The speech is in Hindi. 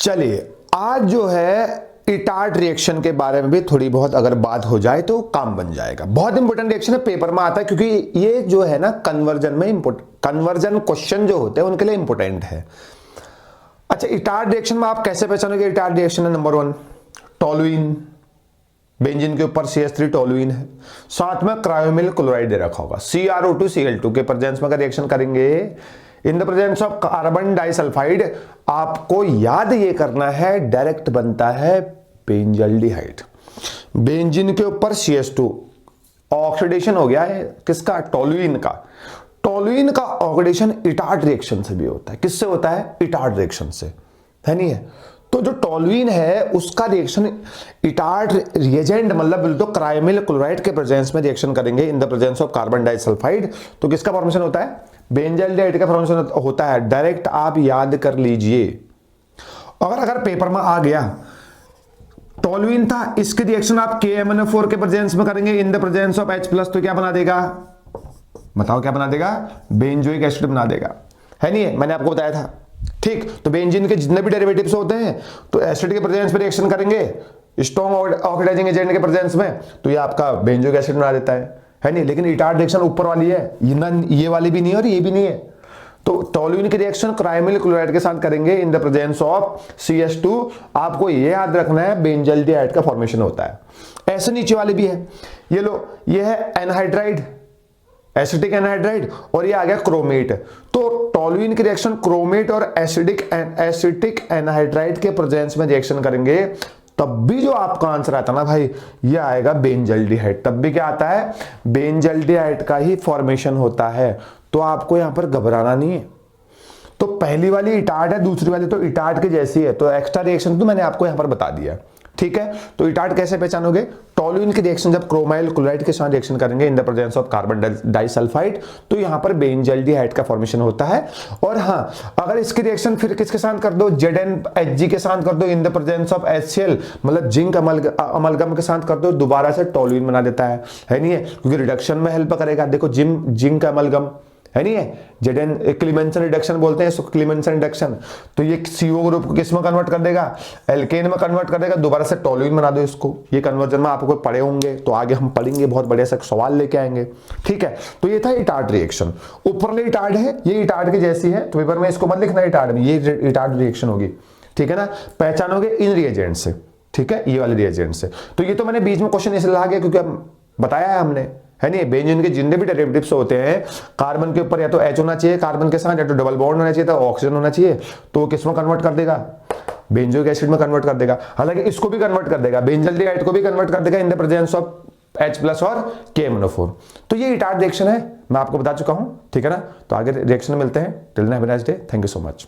चलिए आज जो है इटार्ट रिएक्शन के बारे में भी थोड़ी बहुत अगर बात हो जाए तो काम बन जाएगा। बहुत इंपॉर्टेंट रिएक्शन है, पेपर में आता है क्योंकि ये जो है ना कन्वर्जन में कन्वर्जन क्वेश्चन जो होते हैं उनके लिए इंपॉर्टेंट है। अच्छा, इटार्ट रिएक्शन में आप कैसे पहचानोगे? इटार्ट रिएक्शन है नंबर 1 टोलुइन, बेंजीन के ऊपर CH3 टोलुइन है, साथ में क्रायोमिल क्लोराइड दे रखा होगा। CrO2Cl2 के प्रेजेंस में अगर रिएक्शन करेंगे in the presence of carbon disulphide, आपको याद ये करना है डायरेक्ट बनता है बेंजल्डिहाइड। बेंजीन के ऊपर CH2 ऑक्सीडेशन हो गया है किसका? टोलुइन का। टोलुइन का ऑक्सीडेशन इटार्ट रिएक्शन से भी होता है। किससे होता है? इटार्ट रिएक्शन से, है नहीं है? तो जो टोलुइन है उसका रिएक्शन इटार्ट रिएजेंट मतलब तो क्रायोमिल क्लोराइड के प्रेजेंस में रिएक्शन करेंगे in the presence of carbon disulphide, तो किसका फॉर्मेशन होता है? बेंजल्डिहाइड का फॉर्मेशन होता है। डायरेक्ट आप याद कर लीजिए। अगर पेपर में आ गया टोलुइन था, इसके रिएक्शन आप KMnO4 के प्रेजेंस में करेंगे in the presence of H+, तो क्या बना देगा? बताओ क्या बना देगा? बेंजोइक एसिड बना देगा, है नहीं है? मैंने आपको बताया था, ठीक। तो बेंजीन के जितने भी डेरिवेटिव्स होते हैं तो एसिड के प्रेजेंस में रिएक्शन करेंगे स्ट्रॉन्ग ऑक्सीडाइजिंग एजेंट के प्रेजेंस में, तो ये आपका बेंजोइक एसिड बना देता है नहीं? लेकिन इटार्ट रिएक्शन ऊपर वाली है, ये वाली भी नहीं है और ये भी नहीं है। तो टोलुइन की रिएक्शन क्रायोमिल क्लोराइड के साथ करेंगे in the presence of CH2। आपको ये याद रखना है बेंजल्डिहाइड का फॉर्मेशन होता है। ऐसे नीचे वाले भी है, ये लो, ये है एनहाइड्राइड, एसिटिक एनहाइड्राइड, और ये आ गया क्रोमेट। तो टोलुइन की रिएक्शन क्रोमेट और एसिटिक एनहाइड्राइड के प्रेजेंस में रिएक्शन करेंगे, तब भी जो आपका आंसर आता ना भाई, ये आएगा बेंजल्डिहाइड। तब भी क्या आता है? बेंजल्डिहाइड का ही फॉर्मेशन होता है। तो आपको यहां पर घबराना नहीं है। तो पहली वाली इटार्ट है, दूसरी वाली तो इटार्ट की जैसी है, तो एक्स्ट्रा रिएक्शन तो मैंने आपको यहां पर बता दिया, ठीक है। तो इटार्ट कैसे पहचानोगे? टोलुइन की रिएक्शन जब क्रोमाइल क्लोराइड के साथ रिएक्शन करेंगे in the presence of carbon disulphide, तो यहां पर बेंजल्डिहाइड का फॉर्मेशन होता है। और हां, अगर इसकी रिएक्शन फिर किसके साथ कर दो? ZnHg के साथ कर दो in the presence of HCl, मतलब जिंक अमलगम के साथ कर दो, दोबारा से टोलुइन बना देता है नहीं है? क्योंकि रिडक्शन में हेल्प करेगा। देखो जिंक अमलगम है नहीं है? क्लीमेंसन रिडक्शन बोलते हैं इसको, क्लीमेंसन रिडक्शन। तो ये CO ग्रुप को किस में कन्वर्ट कर देगा? एल्केन में कन्वर्ट कर देगा, दोबारा से टोलुइन बना दो इसको। ये कन्वर्जन में आपको पढ़े होंगे, तो आगे हम पढ़ेंगे, बहुत बढ़िया सा सवाल लेके आएंगे, ठीक है। तो ये था इटार्ट रिएक्शन। ऊपरले इटार्ट है, ये इटार्ट की जैसी है, तो पेपर में इसको मत लिखना इटार्ट में, ये इटार्ट रिएक्शन होगी, ठीक है ना। पहचानोगे इन रिएजेंट से, ठीक है, ये वाले रिएजेंट से। तो ये तो मैंने बीच में क्वेश्चन इसलिए ला गया क्योंकि बताया है हमने, है नहीं? बेंजीन के जितने भी डेरिवेटिव्स होते हैं, कार्बन के ऊपर या तो H होना चाहिए कार्बन के साथ, या तो डबल बॉन्ड होना चाहिए, तो ऑक्सीजन होना चाहिए, तो वो किस में कन्वर्ट कर देगा? बेंजोइक एसिड में कन्वर्ट कर देगा। हालांकि इसको भी कन्वर्ट कर देगा, बेंजल्डिहाइड को भी कन्वर्ट कर देगा in the presence of H+ और KMnO4। तो ये इटार्ट रिएक्शन है, मैं आपको बता चुका हूं, ठीक है ना। तो आगे रिएक्शन में मिलते हैं। Till then have a nice day, thank you so much.